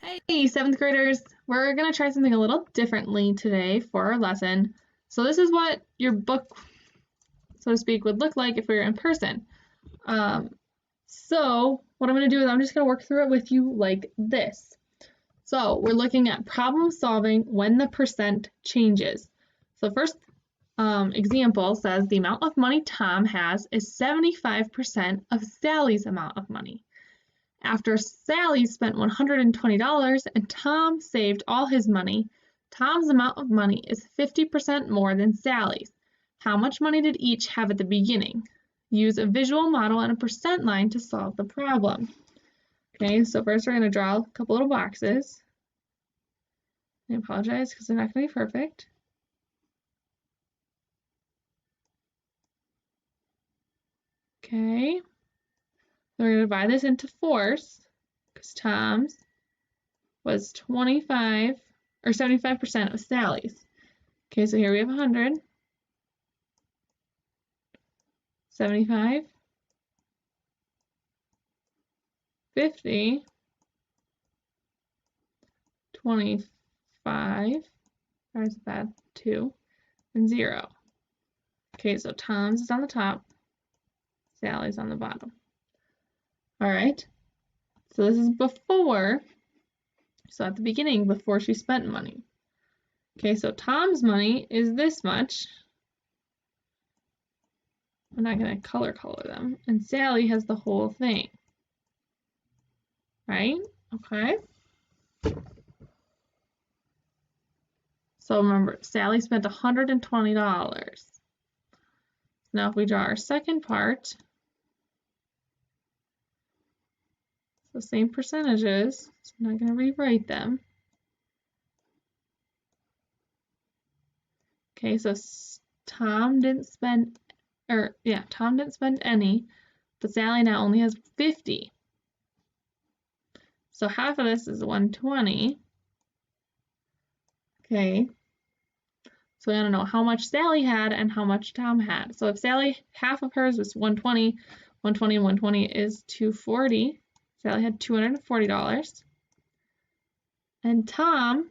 Hey, seventh graders, we're going to try something a little differently today for our lesson. So this is what your book, so to speak, would look like if we were in person. So what I'm going to do is I'm just going to work through it with you like this. So we're looking at problem solving when the percent changes. So first example says the amount of money Tom has is 75% of Sally's amount of money. After Sally spent $120 and Tom saved all his money, Tom's amount of money is 50% more than Sally's. How much money did each have at the beginning? Use a visual model and a percent line to solve the problem. Okay, so first we're going to draw a couple little boxes. I apologize because they're not going to be perfect. Okay, we're going to divide this into fours because Tom's was 25 or 75% of Sally's. Okay, so here we have 100, 75, 50, 25, there's that, 2, and 0. Okay, so Tom's is on the top, Sally's on the bottom. All right, so this is before, so at the beginning, before she spent money. Okay, so Tom's money is this much. I'm not going to color them. And Sally has the whole thing. Right? Okay. So remember, Sally spent $120. Now if we draw our second part, so same percentages, so I'm not going to rewrite them. Okay, so Tom didn't spend any, but Sally now only has 50. So half of this is 120. Okay, so we want to know how much Sally had and how much Tom had. So if Sally, half of hers was 120, 120 and 120 is 240. Sally had $240. And Tom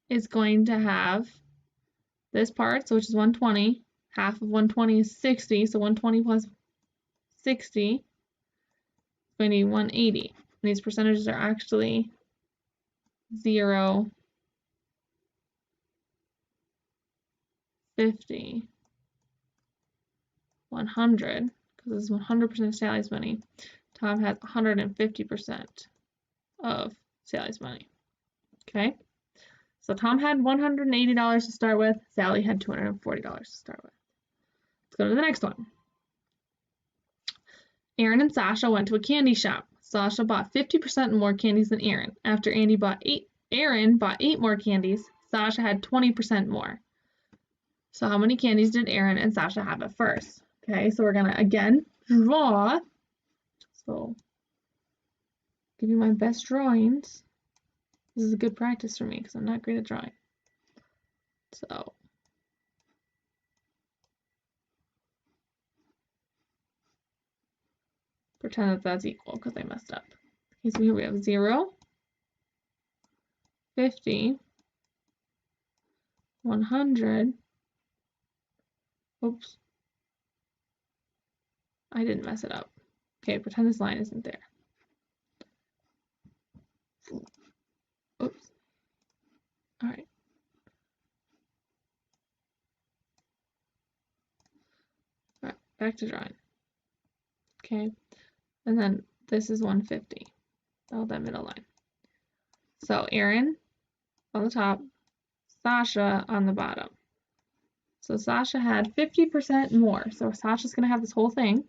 is going to have this part, so which is 120. Half of 120 is 60, so 120 plus 60 is going to be 180. And these percentages are actually 0, 50, 100, because this is 100% of Sally's money. Tom has 150% of Sally's money. Okay, so Tom had $180 to start with, Sally had $240 to start with. Let's go to the next one. Aaron and Sasha went to a candy shop. Sasha bought 50% more candies than Aaron. After Aaron bought 8 more candies, Sasha had 20% more. So how many candies did Aaron and Sasha have at first? Okay, so we're gonna again draw. So give you my best drawings. This is a good practice for me because I'm not great at drawing. So pretend that that's equal because I messed up. Okay, so here we have 0, 50, 100. Oops. I didn't mess it up. Okay, pretend this line isn't there. Oops. All right. All right, back to drawing. Okay, and then this is 150. That middle line. So Aaron on the top, Sasha on the bottom. So Sasha had 50% more. So Sasha's going to have this whole thing.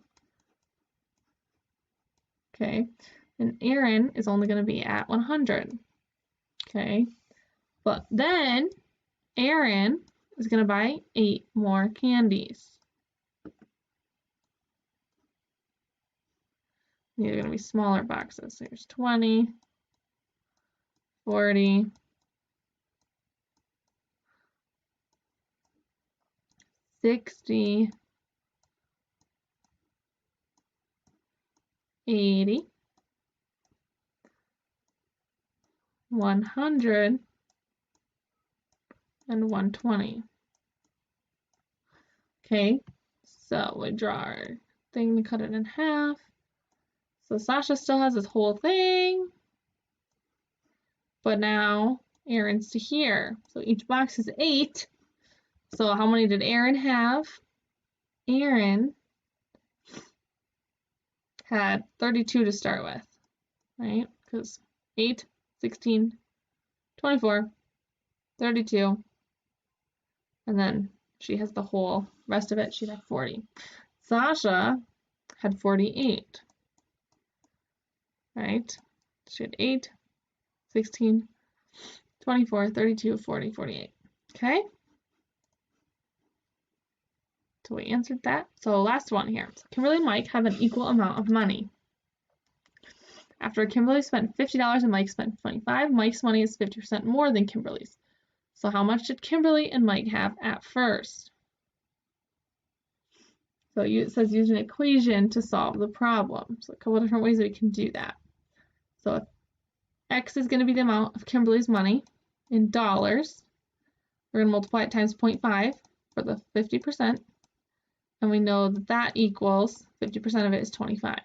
Okay, and Aaron is only going to be at 100. Okay, but then Aaron is going to buy 8 more candies. These are going to be smaller boxes. So here's 20, 40, 60, 80, 100, and 120. Okay, so we draw our thing to cut it in half. So Sasha still has this whole thing, but now Aaron's to here. So each box is 8. So how many did Aaron have? Aaron had 32 to start with, right? Because 8, 16, 24, 32, and then she has the whole rest of it. She'd have 40. Sasha had 48, right? She had 8, 16, 24, 32, 40, 48. Okay? So we answered that. So last one here. So Kimberly and Mike have an equal amount of money. After Kimberly spent $50 and Mike spent $25, Mike's money is 50% more than Kimberly's. So how much did Kimberly and Mike have at first? So it says use an equation to solve the problem. So a couple different ways we can do that. So if X is going to be the amount of Kimberly's money in dollars, we're going to multiply it times 0.5 for the 50%. And we know that that equals 50% of it is 25.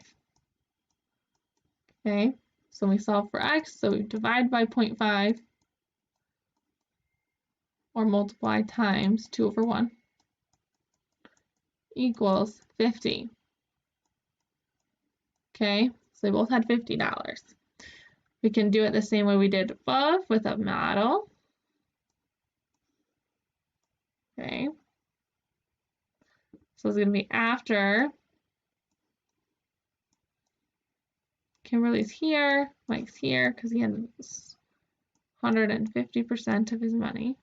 Okay, so we solve for X, so we divide by 0.5 or multiply times 2 over 1 equals 50. Okay, so they both had $50. We can do it the same way we did above with a model. Okay, so it's going to be after Kimberly's here, Mike's here, because he had 150% of his money.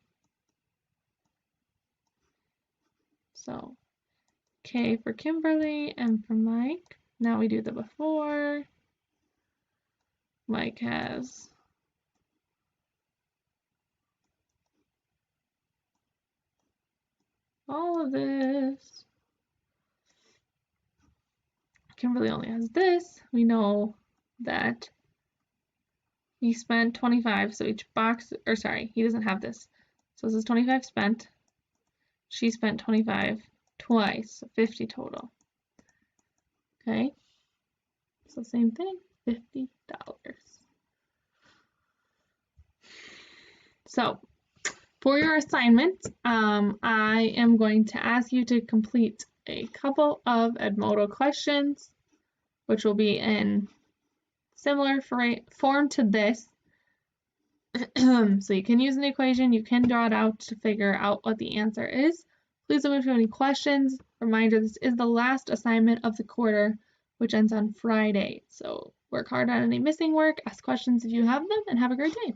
So K for Kimberly and for Mike. Now we do the before. Mike has all of this. Kimberly only has this. We know that he spent 25, so each box, or sorry, he doesn't have this. So this is 25 spent. She spent 25 twice, so 50 total. Okay, so same thing, $50. So for your assignment, I am going to ask you to complete a couple of Edmodo questions, which will be in similar form to this. So you can use an equation, you can draw it out to figure out what the answer is. Please let me know if you have any questions. Reminder, this is the last assignment of the quarter, which ends on Friday. So work hard on any missing work, ask questions if you have them, and have a great day.